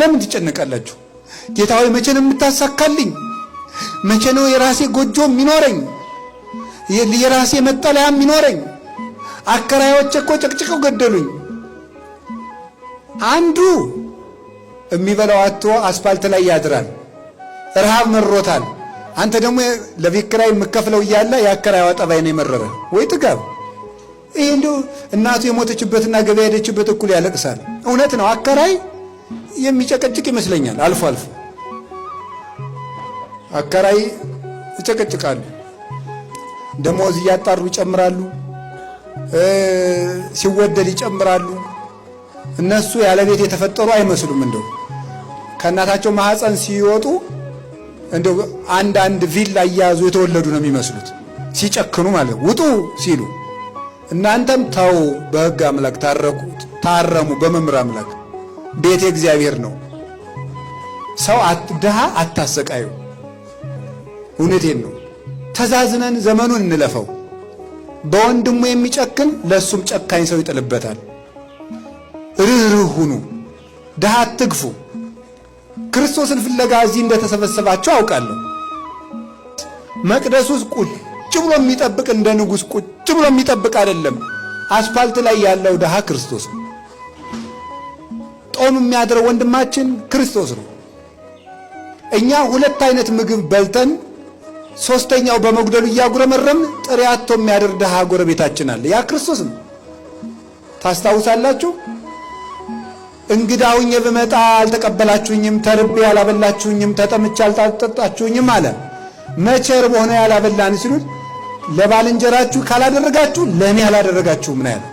ለምን ትጨነቃላችሁ? ጌታ ሆይ መቼ ነው የምታሳካልኝ? መቼ ነው የራሴ ጎጆ የሚኖረኝ? የራሴ መጠለያ የሚኖረኝ? አከራዮች እኮ ጨቅጭቀው ገደሉኝ። አንዱ የሚበላው አጥቶ አስፋልት ላይ ያድራል፣ ረሃብ መሮታል። አንተ ደግሞ ለቤት ኪራይ የምከፍለው እያለ የአከራይዋ ጠባይ ነው የመረረ። ወይ ጥጋብ! ይሄ እንደው እናቱ የሞተችበትና ገበያ ሄደችበት እኩል ያለቅሳል። እውነት ነው። አከራይ የሚጨቀጭቅ ይመስለኛል። አልፎ አልፎ አከራይ ይጨቀጭቃሉ። ደሞዝ እያጣሩ ይጨምራሉ፣ ሲወደድ ይጨምራሉ። እነሱ ያለ ቤት የተፈጠሩ አይመስሉም። እንደው ከእናታቸው ማህፀን ሲወጡ እንደው አንድ ቪላ እያያዙ የተወለዱ ነው የሚመስሉት፣ ሲጨክኑ ማለት ውጡ ሲሉ። እናንተም ተው፣ በሕግ አምላክ ታረሙ፣ በመምህር አምላክ ቤት እግዚአብሔር ነው። ሰው ድሃ አታሰቃዩ። እውነቴን ነው። ተዛዝነን ዘመኑን እንለፈው። በወንድሙ የሚጨክን ለሱም ጨካኝ ሰው ይጥልበታል። ርኅሩህ ሁኑ፣ ድሃ አትግፉ። ክርስቶስን ፍለጋ እዚህ እንደተሰበሰባችሁ አውቃለሁ። መቅደስ ውስጥ ቁጭ ብሎ የሚጠብቅ እንደ ንጉሥ ቁጭ ብሎ የሚጠብቅ አይደለም። አስፋልት ላይ ያለው ድሃ ክርስቶስ ነው። ጦም የሚያድረው ወንድማችን ክርስቶስ ነው። እኛ ሁለት አይነት ምግብ በልተን ሶስተኛው በመጉደሉ እያጉረመረም ጥሬ አጥቶ የሚያድር ድሃ ጎረቤታችን አለ። ያ ክርስቶስ ነው። ታስታውሳላችሁ? እንግዳውኝ ብመጣ አልተቀበላችሁኝም፣ ተርቤ ያላበላችሁኝም፣ ተጠምቼ አልጠጣችሁኝም አለ። መቼ ርቦህ ነው ያላበላን ሲሉት፣ ለባልንጀራችሁ ካላደረጋችሁ ለእኔ ያላደረጋችሁ ምን ያለ